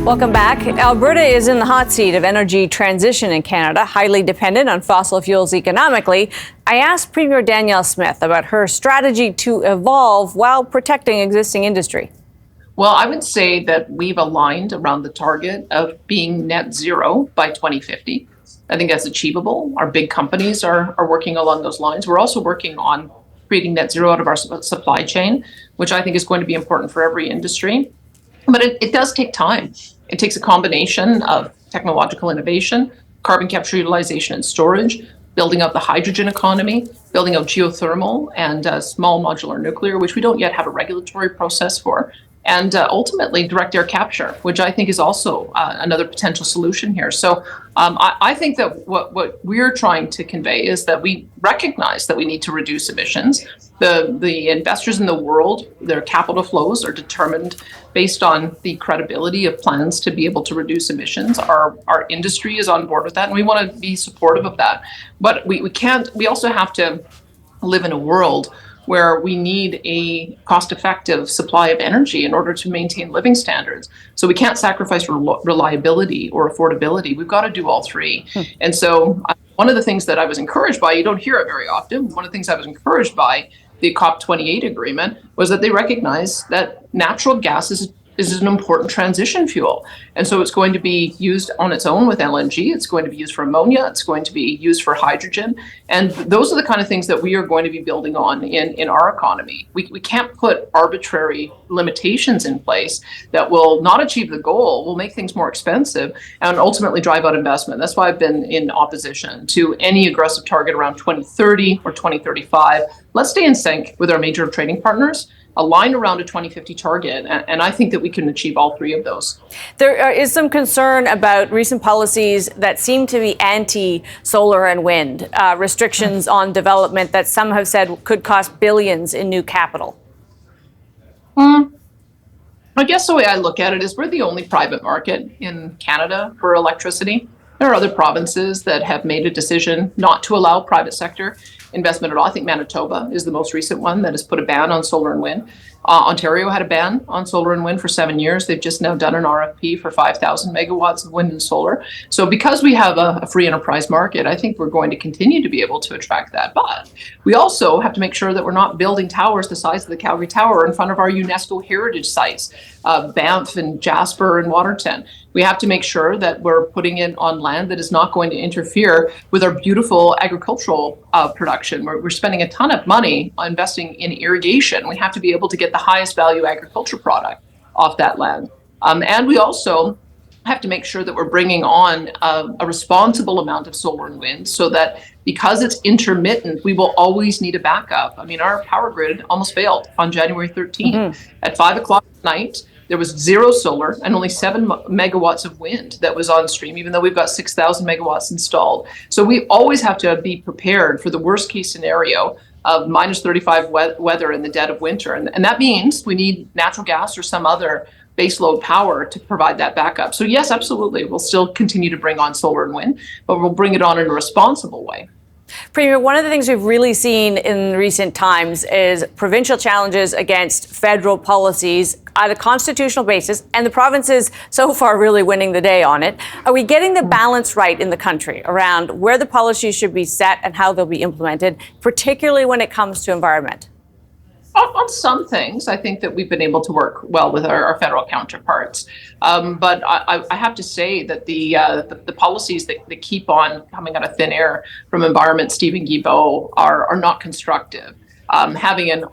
Welcome back. Alberta is in the hot seat of energy transition in Canada, highly dependent on fossil fuels economically. I asked Premier Danielle Smith about her strategy to evolve while protecting existing industry. Well, I would say that we've aligned around the target of being net zero by 2050. I think that's achievable. Our big companies are working along those lines. We're also working on creating net zero out of our supply chain, which I think is going to be important for every industry. But it does take time. It takes a combination of technological innovation, carbon capture utilization and storage, building up the hydrogen economy, building out geothermal and small modular nuclear, which we don't yet have a regulatory process for, and ultimately direct air capture, which I think is also another potential solution here. So I think that what we're trying to convey is that we recognize that we need to reduce emissions. The investors in the world, their capital flows are determined based on the credibility of plans to be able to reduce emissions. Our industry is on board with that, and we want to be supportive of that. But we also have to live in a world where we need a cost-effective supply of energy in order to maintain living standards. So we can't sacrifice reliability or affordability. We've got to do all three. And so one of the things that I was encouraged by, you don't hear it very often, one of the things I was encouraged by the COP28 agreement was that they recognize that natural gas is an important transition fuel. And so it's going to be used on its own with LNG. It's going to be used for ammonia. It's going to be used for hydrogen. And those are the kind of things that we are going to be building on in our economy. We can't put arbitrary limitations in place that will not achieve the goal, will make things more expensive, and ultimately drive out investment. That's why I've been in opposition to any aggressive target around 2030 or 2035. Let's stay in sync with our major trading partners, align around a 2050 target, and I think that we can achieve all three of those. There is some concern about recent policies that seem to be anti-solar and wind, restrictions on development that some have said could cost billions in new capital. I guess the way I look at it is we're the only private market in Canada for electricity. There are other provinces that have made a decision not to allow private sector investment at all. I think Manitoba is the most recent one that has put a ban on solar and wind. Ontario had a ban on solar and wind for 7 years. They've just now done an RFP for 5,000 megawatts of wind and solar. So because we have a free enterprise market, I think we're going to continue to be able to attract that. But we also have to make sure that we're not building towers the size of the Calgary Tower in front of our UNESCO heritage sites, Banff and Jasper and Waterton. We have to make sure that we're putting it on land that is not going to interfere with our beautiful agricultural production. We're spending a ton of money on investing in irrigation. We have to be able to get the highest value agriculture product off that land. And we also have to make sure that we're bringing on a responsible amount of solar and wind so that because it's intermittent, we will always need a backup. I mean, our power grid almost failed on January 13th. At 5 o'clock at night, there was zero solar and only 7 megawatts of wind that was on stream, even though we've got 6,000 megawatts installed. So we always have to be prepared for the worst case scenario of minus 35 weather in the dead of winter. And that means we need natural gas or some other baseload power to provide that backup. So yes, absolutely, we'll still continue to bring on solar and wind, but we'll bring it on in a responsible way. Premier, one of the things we've really seen in recent times is provincial challenges against federal policies on a constitutional basis, and the provinces so far really winning the day on it. Are we getting the balance right in the country around where the policies should be set and how they'll be implemented, particularly when it comes to environment? On some things, I think that we've been able to work well with our federal counterparts. But I have to say that the policies that keep on coming out of thin air from Environment Stephen Guilbeault are not constructive. Having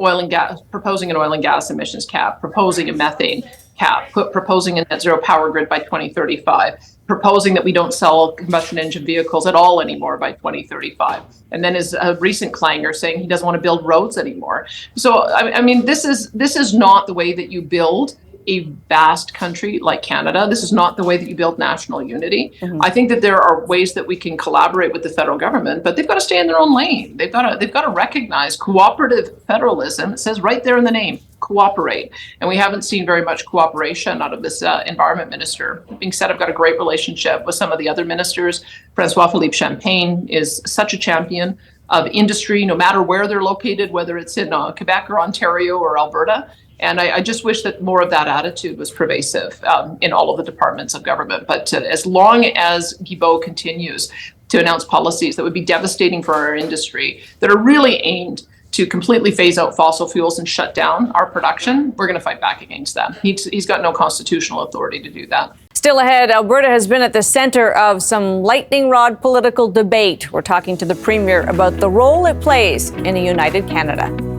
proposing an oil and gas emissions cap, proposing a methane cap, proposing a net zero power grid by 2035, proposing that we don't sell combustion engine vehicles at all anymore by 2035. And then his recent clangor saying he doesn't want to build roads anymore. So, I mean, this is not the way that you build a vast country like Canada. This is not the way that you build national unity. I think that there are ways that we can collaborate with the federal government, but they've got to stay in their own lane. They've got to recognize cooperative federalism. It says right there in the name, cooperate. And we haven't seen very much cooperation out of this environment minister. That being said, I've got a great relationship with some of the other ministers. Francois Philippe Champagne is such a champion of industry, no matter where they're located, whether it's in Quebec or Ontario or Alberta. And I just wish that more of that attitude was pervasive in all of the departments of government. But as long as Guilbeault continues to announce policies that would be devastating for our industry, that are really aimed to completely phase out fossil fuels and shut down our production, we're going to fight back against that. He's got no constitutional authority to do that. Still ahead, Alberta has been at the center of some lightning rod political debate. We're talking to the Premier about the role it plays in a united Canada.